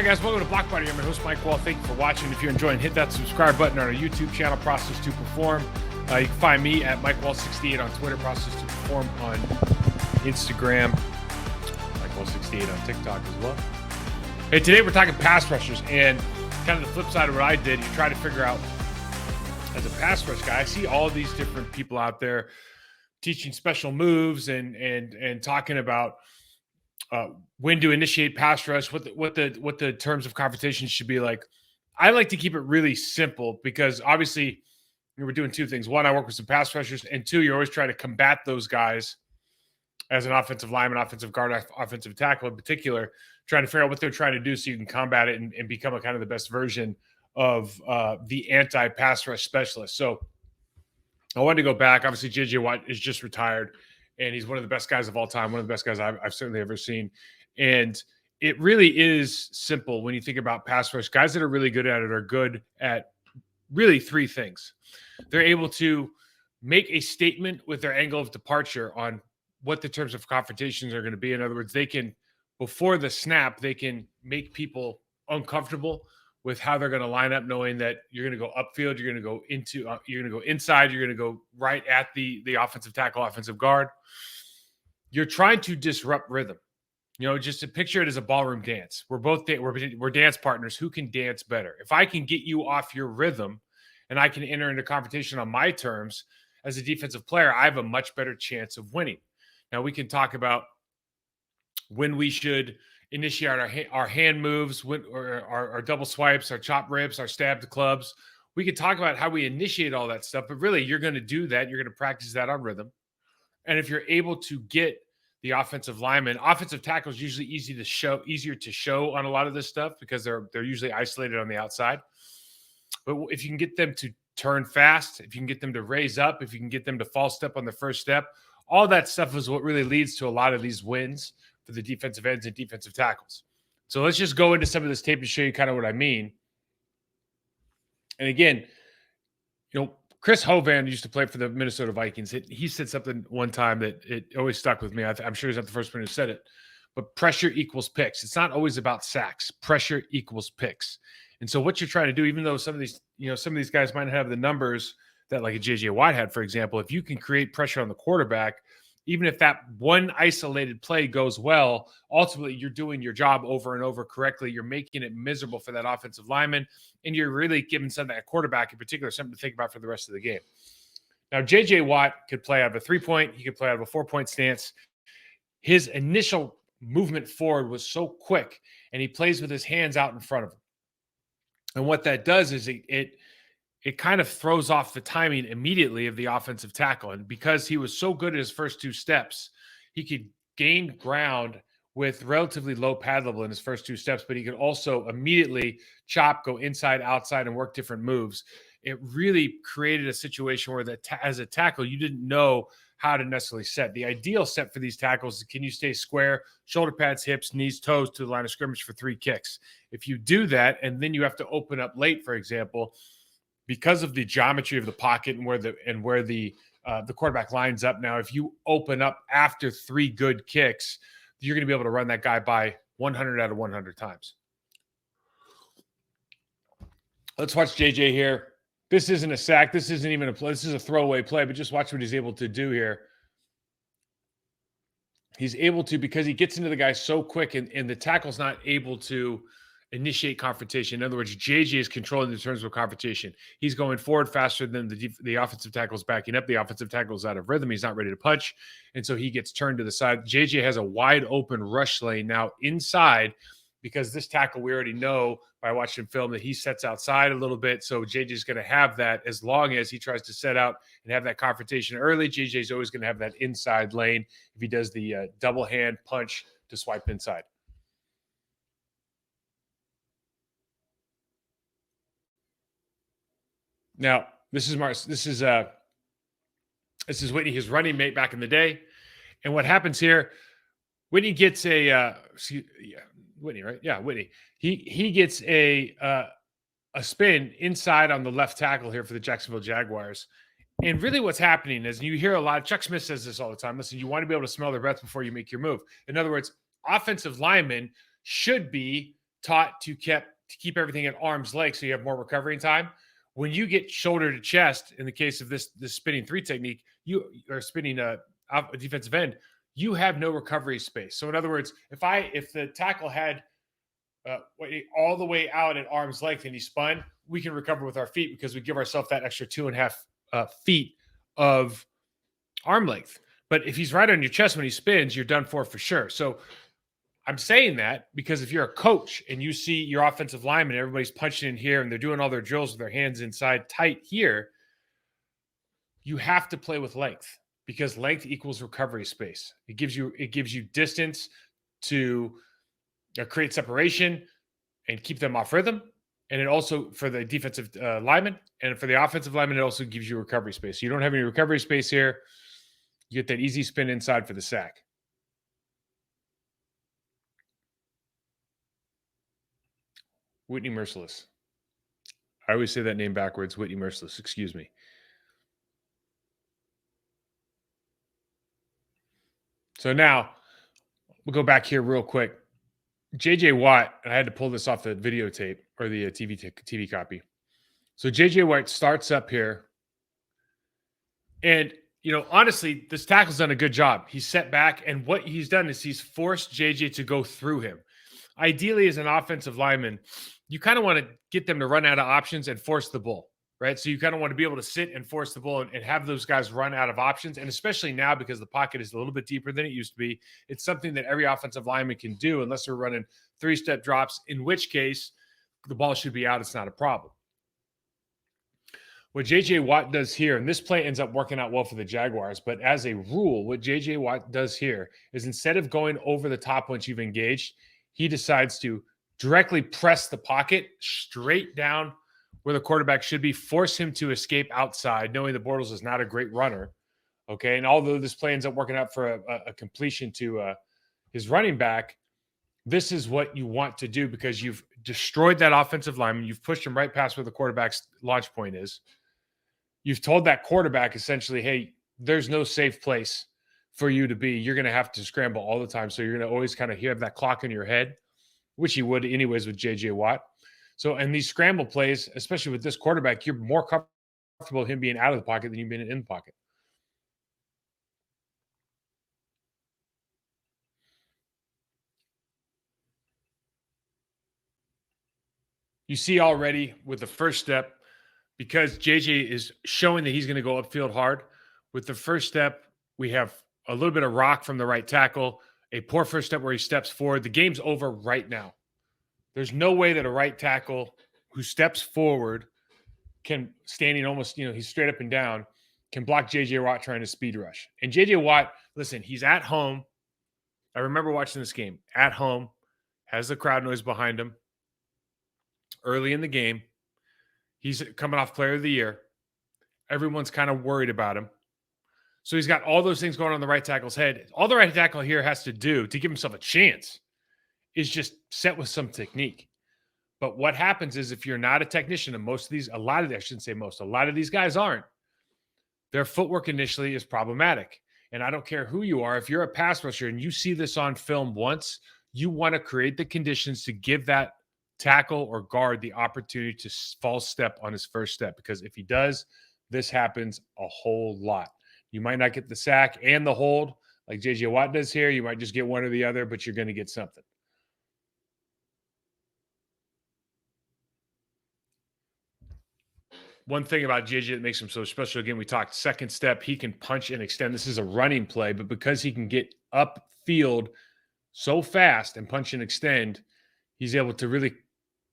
guys, welcome to Block Party. I'm your host, Mike Wall. Thank you for watching. If you're enjoying, hit that subscribe button on our YouTube channel, Process to Perform. You can find me at MikeWall68 on Twitter, Process to Perform on Instagram, MikeWall68 on TikTok as well. Hey, today we're talking pass rushers, and kind of the flip side of what I did, you try to figure out, as a pass rush guy, I see all these different people out there teaching special moves and talking about when to initiate pass rush, what the terms of confrontation should be like. I like to keep it really simple because obviously we're doing two things. One, I work with some pass rushers, and two, you're always trying to combat those guys as an offensive lineman, offensive guard, offensive tackle in particular, trying to figure out what they're trying to do so you can combat it and become a kind of the best version of the anti-pass rush specialist. So I wanted to go back. Obviously, J.J. Watt is just retired, and he's one of the best guys of all time, one of the best guys I've certainly ever seen. And it really is simple when you think about pass rush. Guys that are really good at it are good at really three things. They're able to make a statement with their angle of departure on what the terms of confrontations are going to be. In other words, they can, before the snap, they can make people uncomfortable with how they're going to line up, knowing that you're going to go upfield, you're going to go into, you're going to go inside, you're going to go right at the offensive tackle, offensive guard. You're trying to disrupt rhythm. You know, just to picture it as a ballroom dance. We're dance partners. Who can dance better? If I can get you off your rhythm and I can enter into competition on my terms as a defensive player, I have a much better chance of winning. Now, we can talk about when we should initiate our hand moves, or our double swipes, our chop rips, our stabbed clubs. We could talk about how we initiate all that stuff, but really you're going to do that. You're going to practice that on rhythm. And if you're able to get the offensive lineman, offensive tackle is usually easier to show on a lot of this stuff because they're usually isolated on the outside. But if you can get them to turn fast, if you can get them to raise up, if you can get them to false step on the first step, all that stuff is what really leads to a lot of these wins for the defensive ends and defensive tackles. So let's just go into some of this tape to show you kind of what I mean. And again, you know, Chris Hovan used to play for the Minnesota Vikings. He said something one time that it always stuck with me. I'm sure he's not the first one who said it, but pressure equals picks. It's not always about sacks. Pressure equals picks. And so what you're trying to do, even though some of these guys might not have the numbers that like a J.J. Watt had, for example, if you can create pressure on the quarterback, even if that one isolated play goes well, ultimately you're doing your job over and over correctly. You're making it miserable for that offensive lineman, and you're really giving that quarterback in particular something to think about for the rest of the game. Now, J.J. Watt could play out of a 3-point. He could play out of a 4-point stance. His initial movement forward was so quick, and he plays with his hands out in front of him. And what that does is it kind of throws off the timing immediately of the offensive tackle. And because he was so good at his first two steps, he could gain ground with relatively low pad level in his first two steps, but he could also immediately chop, go inside, outside, and work different moves. It really created a situation where as a tackle, you didn't know how to necessarily set. The ideal set for these tackles is, can you stay square, shoulder pads, hips, knees, toes to the line of scrimmage for 3 kicks? If you do that, and then you have to open up late, for example, because of the geometry of the pocket and where the quarterback lines up. Now, if you open up after 3 good kicks, you're going to be able to run that guy by 100 out of 100 times. Let's watch JJ here. This isn't a sack. This isn't even a play. This is a throwaway play, but just watch what he's able to do here. He's able to, because he gets into the guy so quick, and the tackle's not able to initiate confrontation. In other words, JJ is controlling the terms of confrontation. He's going forward faster than the offensive tackle is backing up. The offensive tackle is out of rhythm. He's not ready to punch. And so he gets turned to the side. JJ has a wide open rush lane now inside, because this tackle, we already know by watching film that he sets outside a little bit. So JJ is going to have that as long as he tries to set out and have that confrontation early. JJ is always going to have that inside lane if he does the double hand punch to swipe inside. Now, this is Whitney, his running mate back in the day. And what happens here, Whitney gets Whitney, right? Yeah, Whitney. He gets a spin inside on the left tackle here for the Jacksonville Jaguars. And really what's happening is, and you hear a lot, Chuck Smith says this all the time, listen, you want to be able to smell their breath before you make your move. In other words, offensive linemen should be taught to keep everything at arm's length so you have more recovery time. When you get shoulder to chest, in the case of this spinning three technique, you are spinning a defensive end, you have no recovery space. So in other words, if the tackle had all the way out at arm's length and he spun, we can recover with our feet because we give ourselves that extra 2.5 feet of arm length. But if he's right on your chest when he spins, you're done for sure. So I'm saying that because if you're a coach and you see your offensive lineman, everybody's punching in here and they're doing all their drills with their hands inside tight here, you have to play with length because length equals recovery space. It gives you distance to create separation and keep them off rhythm. And it also, for the defensive lineman and for the offensive lineman, it also gives you recovery space. So you don't have any recovery space here. You get that easy spin inside for the sack. Whitney Merciless. I always say that name backwards. Whitney Merciless. Excuse me. So now we'll go back here real quick. JJ Watt, I had to pull this off the videotape or the TV copy. So JJ Watt starts up here. And, honestly, this tackle's done a good job. He's set back. And what he's done is he's forced JJ to go through him. Ideally, as an offensive lineman, you kind of want to get them to run out of options and force the bull, right? So you kind of want to be able to sit and force the bull and have those guys run out of options. And especially now, because the pocket is a little bit deeper than it used to be, it's something that every offensive lineman can do unless they're running 3-step drops, in which case the ball should be out. It's not a problem. What JJ Watt does here, and this play ends up working out well for the Jaguars, but as a rule, what JJ Watt does here is instead of going over the top once you've engaged, he decides to directly press the pocket straight down where the quarterback should be, force him to escape outside, knowing that Bortles is not a great runner. Okay. And although this play ends up working out for a completion to his running back, this is what you want to do because you've destroyed that offensive lineman. You've pushed him right past where the quarterback's launch point is. You've told that quarterback essentially, hey, there's no safe place for you to be. You're going to have to scramble all the time. So you're going to always kind of have that clock in your head, which you would anyways with JJ Watt. So, and these scramble plays, especially with this quarterback, you're more comfortable with him being out of the pocket than you being in the pocket. You see already with the first step, because JJ is showing that he's going to go upfield hard. With the first step, we have a little bit of rock from the right tackle, a poor first step where he steps forward. The game's over right now. There's no way that a right tackle who steps forward can, standing almost, he's straight up and down, can block JJ Watt trying to speed rush. And JJ Watt, listen, he's at home. I remember watching this game at home, has the crowd noise behind him early in the game. He's coming off player of the year. Everyone's kind of worried about him. So he's got all those things going on the right tackle's head. All the right tackle here has to do to give himself a chance is just set with some technique. But what happens is if you're not a technician, and a lot of these guys aren't, their footwork initially is problematic. And I don't care who you are. If you're a pass rusher and you see this on film once, you want to create the conditions to give that tackle or guard the opportunity to false step on his first step. Because if he does, this happens a whole lot. You might not get the sack and the hold like JJ Watt does here. You might just get one or the other, but you're going to get something. One thing about JJ that makes him so special, again, we talked second step, he can punch and extend. This is a running play, but because he can get upfield so fast and punch and extend, he's able to really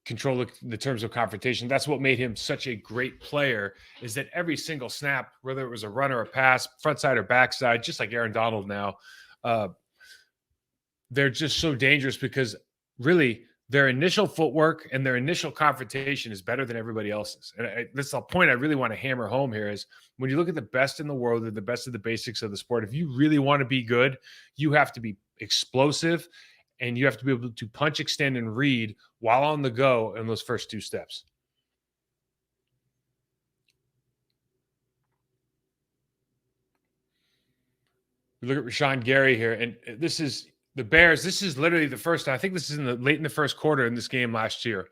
control the terms of confrontation. That's what made him such a great player, is that every single snap, whether it was a run or a pass, front side or backside, just like Aaron Donald now, they're just so dangerous because really their initial footwork and their initial confrontation is better than everybody else's. And that's the point I really want to hammer home here is when you look at the best in the world and the best of the basics of the sport, if you really want to be good, you have to be explosive and you have to be able to punch, extend, and read while on the go in those first two steps. We look at Rashawn Gary here, and this is the Bears, this is literally the first time. I think this is late in the first quarter in this game last year.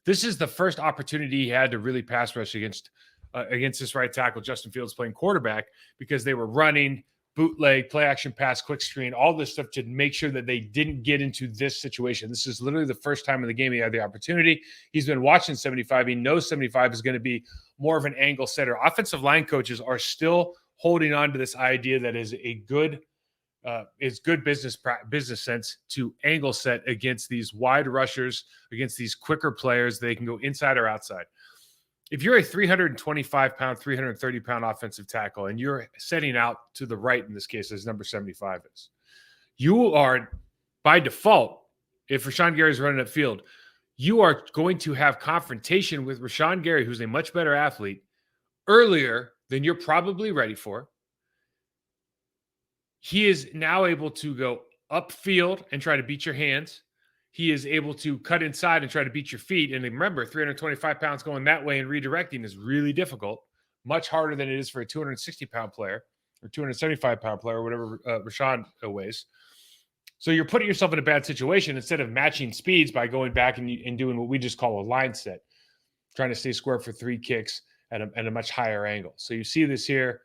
This is the first opportunity he had to really pass rush against this right tackle, Justin Fields, playing quarterback, because they were running, bootleg, play action pass, quick screen, all this stuff to make sure that they didn't get into this situation. This is literally the first time in the game he had the opportunity. He's been watching 75. He knows 75 is going to be more of an angle setter. Offensive line coaches are still holding on to this idea that is good business sense to angle set against these wide rushers, against these quicker players. They can go inside or outside. If you're a 325-pound, 330-pound offensive tackle and you're setting out to the right in this case, as number 75 is, you are, by default, if Rashan Gary is running upfield, you are going to have confrontation with Rashan Gary, who's a much better athlete, earlier than you're probably ready for. He is now able to go upfield and try to beat your hands. He is able to cut inside and try to beat your feet. And remember, 325 pounds going that way and redirecting is really difficult, much harder than it is for a 260-pound player or 275-pound player, or whatever Rashan weighs. So you're putting yourself in a bad situation instead of matching speeds by going back and doing what we just call a line set, trying to stay square for 3 kicks at a much higher angle. So you see this here.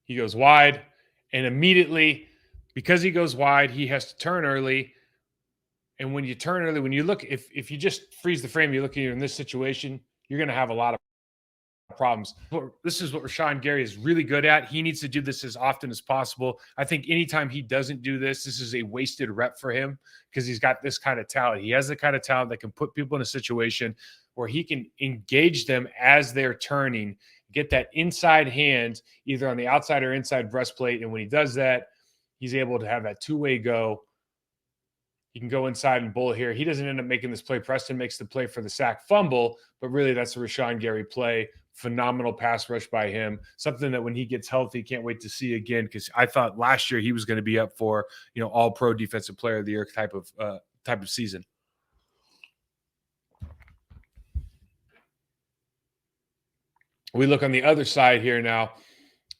He goes wide, and immediately, because he goes wide, he has to turn early. And when you turn early, when you look, if you just freeze the frame, you look at you in this situation, you're going to have a lot of problems. This is what Rashan Gary is really good at. He needs to do this as often as possible. I think anytime he doesn't do this, this is a wasted rep for him, because he's got this kind of talent. He has the kind of talent that can put people in a situation where he can engage them as they're turning, get that inside hand either on the outside or inside breastplate. And when he does that, he's able to have that two-way go. He can go inside and bull here. He doesn't end up making this play. Preston makes the play for the sack fumble, but really that's a Rashan Gary play. Phenomenal pass rush by him. Something that when he gets healthy, can't wait to see again, because I thought last year he was going to be up for, all-pro defensive player of the year type of season. We look on the other side here now,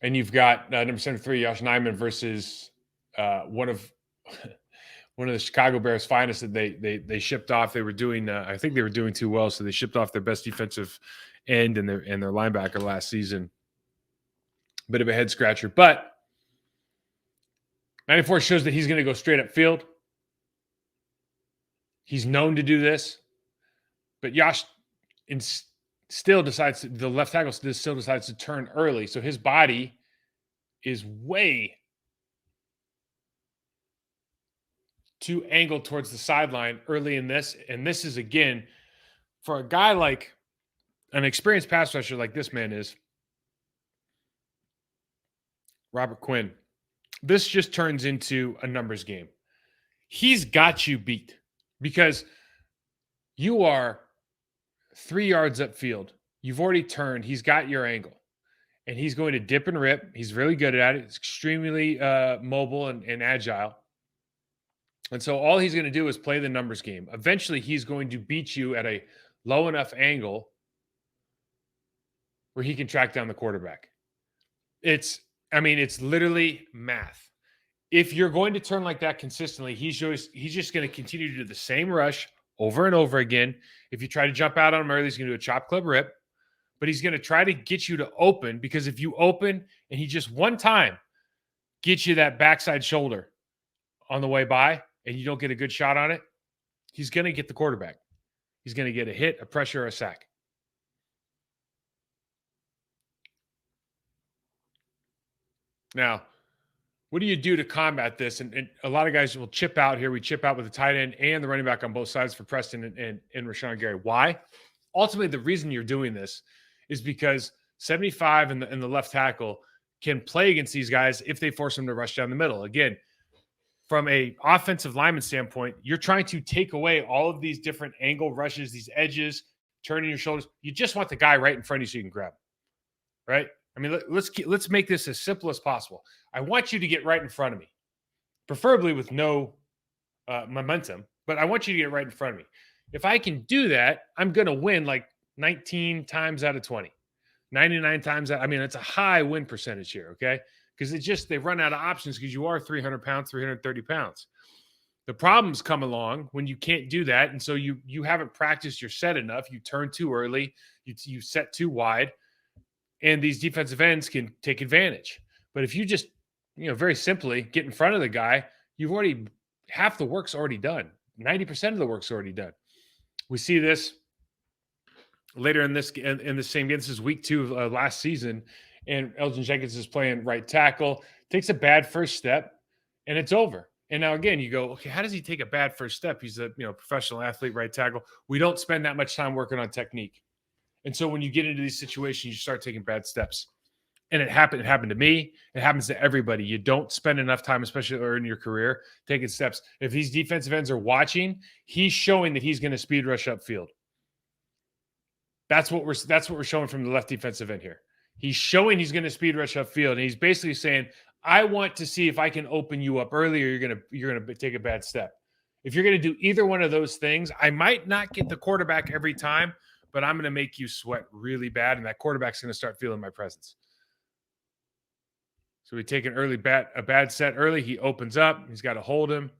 and you've got number 73, Yosh Nijman, versus one of the Chicago Bears' finest that they shipped off. They were doing, I think they were doing too well, so they shipped off their best defensive end and their linebacker last season. Bit of a head scratcher, but 94 shows that he's going to go straight up field. He's known to do this, but Yosh the left tackle still decides to turn early. So his body is way too angled towards the sideline early in this. And this is, again, for a guy like an experienced pass rusher like this man is, Robert Quinn, this just turns into a numbers game. He's got you beat because you are 3 yards upfield. You've already turned. He's got your angle. And he's going to dip and rip. He's really good at it. He's extremely mobile and agile. And so all he's going to do is play the numbers game. Eventually, he's going to beat you at a low enough angle where he can track down the quarterback. It's literally math. If you're going to turn like that consistently, he's just going to continue to do the same rush over and over again. If you try to jump out on him early, he's going to do a chop club rip. But he's going to try to get you to open, because if you open and he just one time gets you that backside shoulder on the way by and you don't get a good shot on it, he's going to get the quarterback. He's going to get a hit, a pressure, or a sack. Now, what do you do to combat this? And a lot of guys will chip out here. We chip out with the tight end and the running back on both sides for Preston and Rashan Gary. Why? Ultimately, the reason you're doing this is because 75 and the left tackle can play against these guys if they force them to rush down the middle. Again, from an offensive lineman standpoint, you're trying to take away all of these different angle rushes, these edges, turning your shoulders. You just want the guy right in front of you so you can grab him, right? I mean, let's make this as simple as possible. I want you to get right in front of me, preferably with no momentum, but I want you to get right in front of me. If I can do that, I'm going to win like 19 times out of 20, 99 times out. I mean, it's a high win percentage here, okay? because they run out of options because you are 300 pounds, 330 pounds. The problems come along when you can't do that. And so you haven't practiced your set enough. You turn too early, you set too wide, and these defensive ends can take advantage. But if you just, very simply get in front of the guy, half the work's already done. 90% of the work's already done. We see this later in the same game. This is week 2 of last season, and Elgton Jenkins is playing right tackle, takes a bad first step, and it's over. And now again, you go, okay, how does he take a bad first step? He's a professional athlete, right tackle. We don't spend that much time working on technique. And so when you get into these situations, you start taking bad steps. And it happened to me. It happens to everybody. You don't spend enough time, especially early in your career, taking steps. If these defensive ends are watching, he's showing that he's going to speed rush upfield. That's what we're showing from the left defensive end here. He's showing he's going to speed rush upfield, and he's basically saying, I want to see if I can open you up early, or you're gonna take a bad step. If you're going to do either one of those things, I might not get the quarterback every time, but I'm going to make you sweat really bad, and that quarterback's going to start feeling my presence. So we take a bad set early. He opens up. He's got to hold him,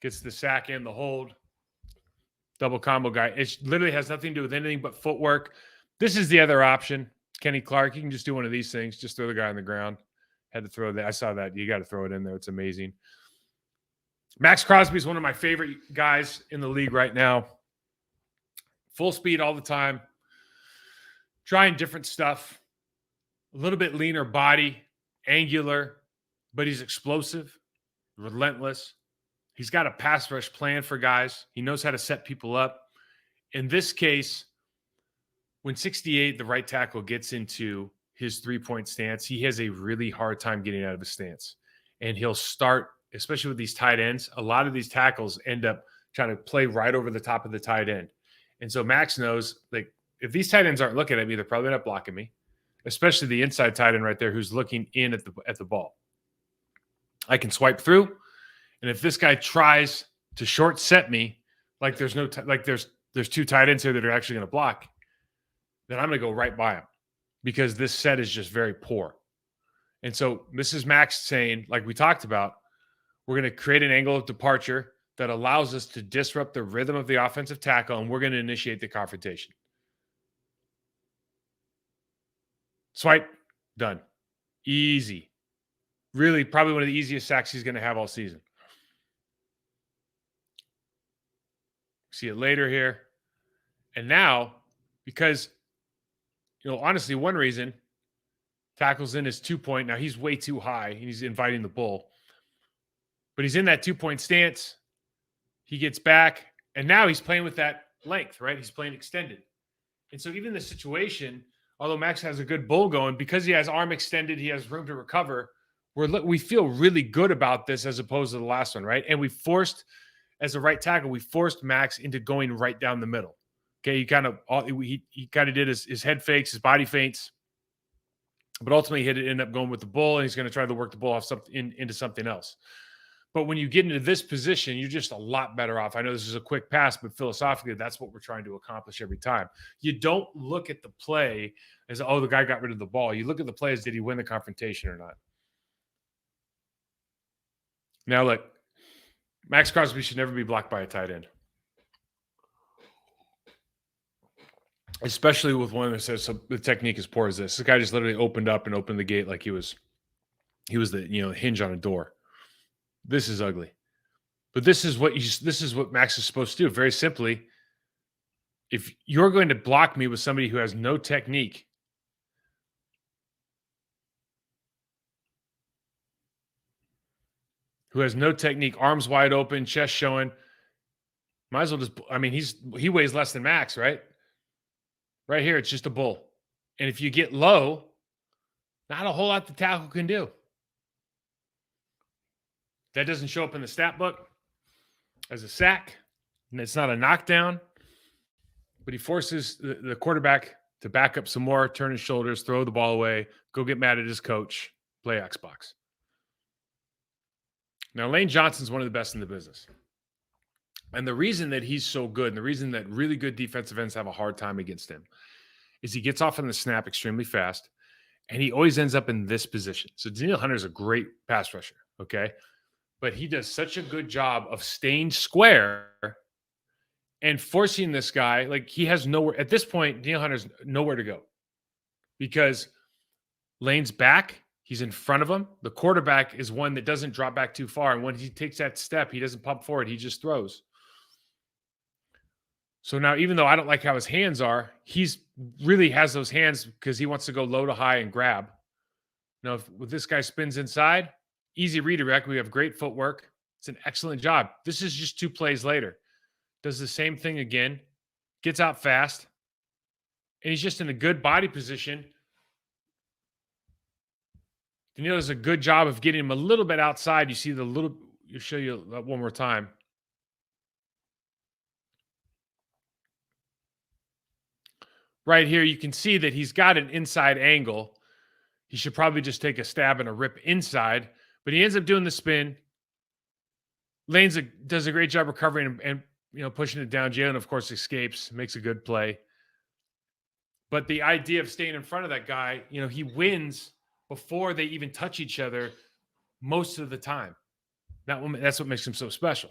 gets the sack and the hold. Double combo guy. It literally has nothing to do with anything but footwork. This is the other option. Kenny Clark, you can just do one of these things. Just throw the guy on the ground. Had to throw that. I saw that. You got to throw it in there. It's amazing. Max Crosby is one of my favorite guys in the league right now. Full speed all the time. Trying different stuff. A little bit leaner body. Angular. But he's explosive. Relentless. He's got a pass rush plan for guys. He knows how to set people up. In this case, when 68, the right tackle, gets into his three-point stance, he has a really hard time getting out of his stance. And he'll start, especially with these tight ends, a lot of these tackles end up trying to play right over the top of the tight end. And so Max knows, like, if these tight ends aren't looking at me, they're probably not blocking me, especially the inside tight end right there who's looking in at the ball. I can swipe through, and if this guy tries to short set me, like there's two tight ends here that are actually going to block, then I'm going to go right by him because this set is just very poor. And so this is Max saying, like we talked about, we're going to create an angle of departure that allows us to disrupt the rhythm of the offensive tackle, and we're going to initiate the confrontation. Swipe, done. Easy. Really, probably one of the easiest sacks he's going to have all season. See it later here. And now, because, honestly, one reason, tackles in his 2-point. Now, he's way too high, and he's inviting the bull. But he's in that 2-point stance. He gets back, and now he's playing with that length, right? He's playing extended. And so even the situation, although Max has a good bull going, because he has arm extended, he has room to recover, we feel really good about this as opposed to the last one, right? And as a right tackle, we forced Max into going right down the middle. Okay, he kind of did his head fakes, his body feints, but ultimately he ended up going with the bull, and he's going to try to work the bull off into something else. But when you get into this position, you're just a lot better off. I know this is a quick pass, but philosophically, that's what we're trying to accomplish every time. You don't look at the play as, oh, the guy got rid of the ball. You look at the play as, did he win the confrontation or not? Now, look, Max Crosby should never be blocked by a tight end, especially with one that says so the technique is poor as this. This guy just literally opened up and opened the gate like he was the hinge on a door. This is ugly. But this is what Max is supposed to do. Very simply, if you're going to block me with somebody who has no technique, arms wide open, chest showing, might as well just, he weighs less than Max, right? Right here, it's just a bull. And if you get low, not a whole lot the tackle can do. That doesn't show up in the stat book as a sack, and it's not a knockdown, but he forces the quarterback to back up some more, turn his shoulders, throw the ball away, go get mad at his coach, play Xbox. Now, Lane Johnson's one of the best in the business. And the reason that he's so good, and the reason that really good defensive ends have a hard time against him, is he gets off on the snap extremely fast, and he always ends up in this position. So Danielle Hunter is a great pass rusher, okay? But he does such a good job of staying square and forcing this guy. Like, he has nowhere at this point. Danielle Hunter's nowhere to go because Lane's back. He's in front of him. The quarterback is one that doesn't drop back too far. And when he takes that step, he doesn't pump forward. He just throws. So now, even though I don't like how his hands are, he's really has those hands because he wants to go low to high and grab. Now, if this guy spins inside, easy redirect. We have great footwork. It's an excellent job. This is just 2 plays later. Does the same thing again. Gets out fast. And he's just in a good body position. Danielle does a good job of getting him a little bit outside. You see the little, I'll show you one more time. Right here, you can see that he's got an inside angle. He should probably just take a stab and a rip inside, but he ends up doing the spin. Lanes does a great job recovering and pushing it down. Jalen, of course, escapes, makes a good play. But the idea of staying in front of that guy, he wins before they even touch each other most of the time. That's what makes him so special.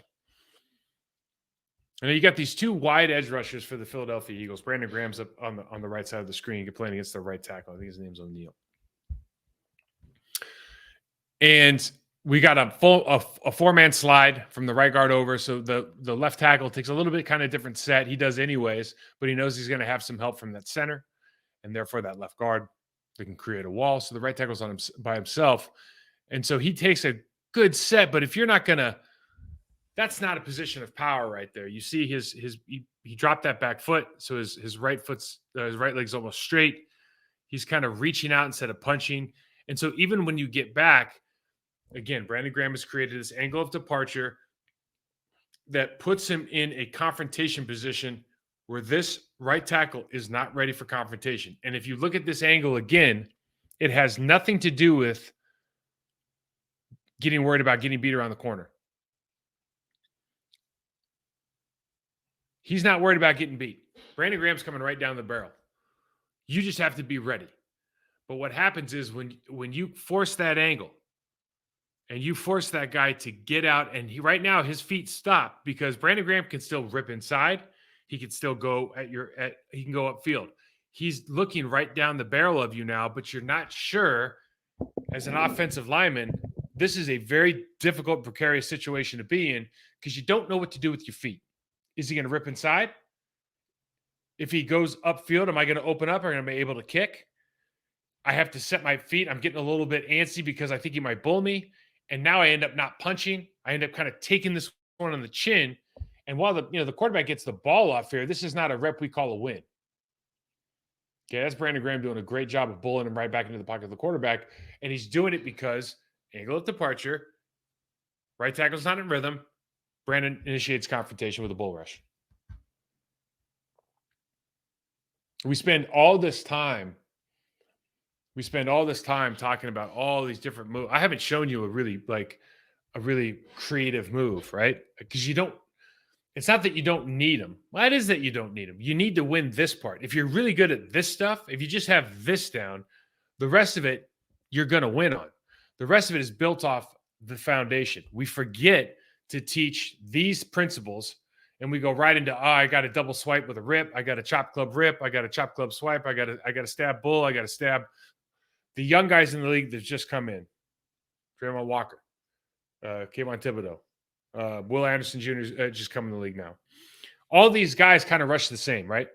And you got these 2 wide edge rushers for the Philadelphia Eagles. Brandon Graham's up on the right side of the screen, playing against the right tackle. I think his name's O'Neal. And we got a 4-man slide from the right guard over. So the left tackle takes a little bit kind of different set. He does anyways, but he knows he's going to have some help from that center, and therefore that left guard, they can create a wall. So the right tackle's on him by himself. And so he takes a good set, but if you're not going to, that's not a position of power right there. You see he dropped that back foot, so his right leg's almost straight. He's kind of reaching out instead of punching. And so even when you get back, again, Brandon Graham has created this angle of departure that puts him in a confrontation position where this right tackle is not ready for confrontation. And if you look at this angle again, it has nothing to do with getting worried about getting beat around the corner. He's not worried about getting beat. Brandon Graham's coming right down the barrel. You just have to be ready. But what happens is when you force that angle and you force that guy to get out, and right now his feet stop because Brandon Graham can still rip inside. He can still go he can go upfield. He's looking right down the barrel of you now, but you're not sure as an offensive lineman. This is a very difficult, precarious situation to be in because you don't know what to do with your feet. Is he going to rip inside? If he goes upfield, am I going to open up or am I able to kick? I have to set my feet. I'm getting a little bit antsy because I think he might bull me. And now I end up not punching. I end up kind of taking this one on the chin. And while the quarterback gets the ball off here, this is not a rep we call a win. Okay, that's Brandon Graham doing a great job of bullying him right back into the pocket of the quarterback. And he's doing it because angle of departure, right tackle's not in rhythm. Brandon initiates confrontation with a bull rush. We spend all this time talking about all these different moves. I haven't shown you a really creative move, right? Because it's not that you don't need them. Well, it is that you don't need them. You need to win this part. If you're really good at this stuff, if you just have this down, the rest of it, you're going to win on. The rest of it is built off the foundation. We forget to teach these principles, and we go right into, I got a double swipe with a rip. I got a chop club rip. I got a chop club swipe. I got a stab bull. I got a stab. The young guys in the league that just come in, Trayvon Walker, Kayvon Thibodeau, Will Anderson Jr. Just come in the league now. All these guys kind of rush the same, right?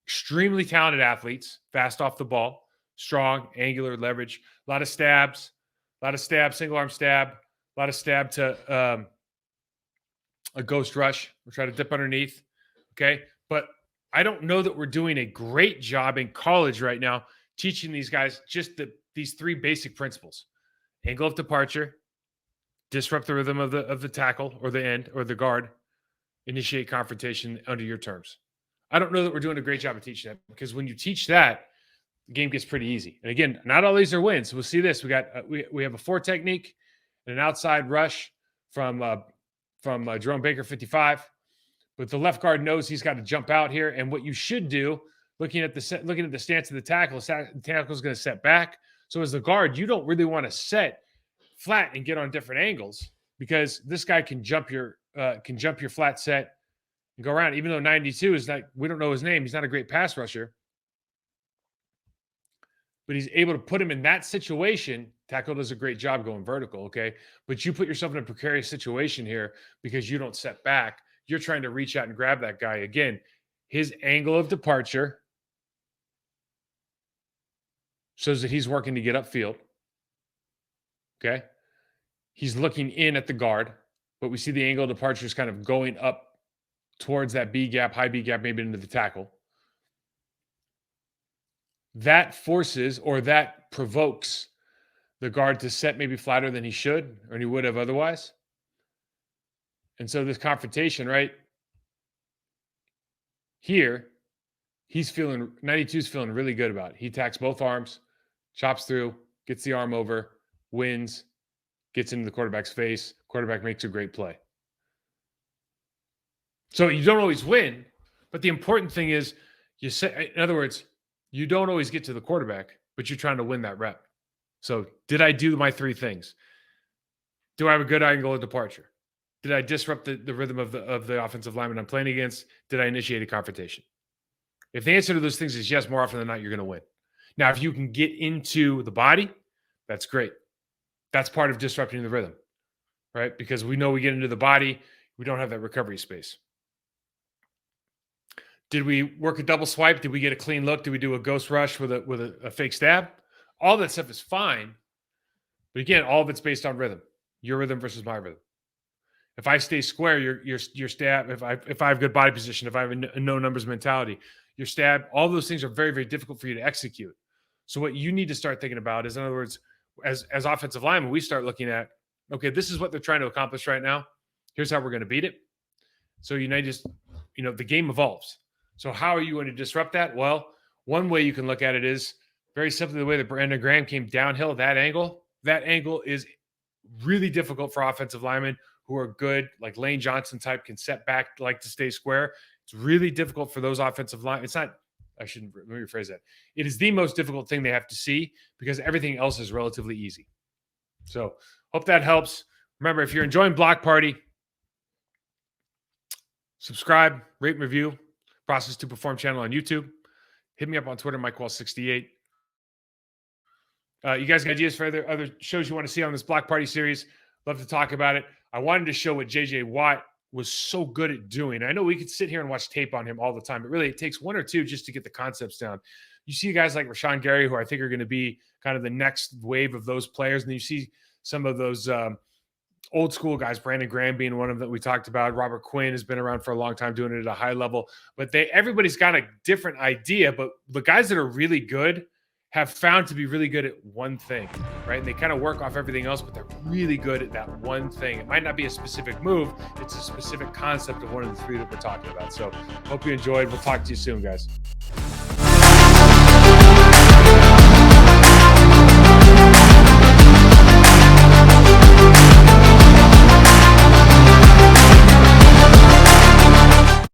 Extremely talented athletes, fast off the ball, strong, angular, leverage, a lot of stabs, single arm stab, a lot of stab to a ghost rush. We'll try to dip underneath. Okay. But I don't know that we're doing a great job in college right now teaching these guys just these 3 basic principles: angle of departure, disrupt the rhythm of the tackle or the end or the guard, initiate confrontation under your terms. I don't know that we're doing a great job of teaching that, because when you teach that, the game gets pretty easy. And again, not all these are wins. We'll see this. We have a 4 technique and an outside rush from Jerome Baker, 55. But the left guard knows he's got to jump out here. And what you should do, looking at the stance of the tackle is going to set back. So as the guard, you don't really want to set flat and get on different angles because this guy can jump your flat set and go around. Even though 92 is not, we don't know his name. He's not a great pass rusher, but he's able to put him in that situation. Tackle does a great job going vertical, okay? But you put yourself in a precarious situation here because you don't set back. You're trying to reach out and grab that guy. Again, his angle of departure shows that he's working to get upfield, okay? He's looking in at the guard, but we see the angle of departure is kind of going up towards that B gap, high B gap, maybe into the tackle. That forces or that provokes the guard to set maybe flatter than he should or he would have otherwise. And so this confrontation, right here, 92 is feeling really good about it. He attacks both arms, chops through, gets the arm over, wins, gets into the quarterback's face. Quarterback makes a great play. So you don't always win, but the important thing is in other words, you don't always get to the quarterback, but you're trying to win that rep. So did I do my 3 things? Do I have a good angle of departure? Did I disrupt the rhythm of the offensive lineman I'm playing against? Did I initiate a confrontation? If the answer to those things is yes, more often than not, you're going to win. Now, if you can get into the body, that's great. That's part of disrupting the rhythm, right? Because we know we get into the body, we don't have that recovery space. Did we work a double swipe? Did we get a clean look? Did we do a ghost rush with a fake stab? All that stuff is fine. But again, all of it's based on rhythm. Your rhythm versus my rhythm. If I stay square, your stab, if I have good body position, if I have a no numbers mentality, your stab, all those things are very, very difficult for you to execute. So what you need to start thinking about is, in other words, as offensive linemen, we start looking at, okay, this is what they're trying to accomplish right now. Here's how we're going to beat it. So the game evolves. So how are you going to disrupt that? Well, one way you can look at it is very simply the way that Brandon Graham came downhill, that angle is really difficult for offensive linemen who are good, like Lane Johnson type, can set back, like to stay square. It's really difficult for those offensive line. Let me rephrase that. It is the most difficult thing they have to see because everything else is relatively easy. So hope that helps. Remember, if you're enjoying Block Party, subscribe, rate, and review. Process to Perform channel on YouTube. Hit me up on Twitter, MikeWall68. You guys got ideas for other shows you want to see on this Block Party series? Love to talk about it. I wanted to show what J.J. Watt was so good at doing. I know we could sit here and watch tape on him all the time, but really it takes 1 or 2 just to get the concepts down. You see guys like Rashawn Gary, who I think are going to be kind of the next wave of those players, and then you see some of those old school guys, Brandon Graham being one of them that we talked about. Robert Quinn has been around for a long time doing it at a high level, but everybody's got a different idea. But the guys that are really good have found to be really good at one thing, right? And they kind of work off everything else, but they're really good at that one thing. It might not be a specific move. It's a specific concept of one of the 3 that we're talking about. So hope you enjoyed. We'll talk to you soon, guys.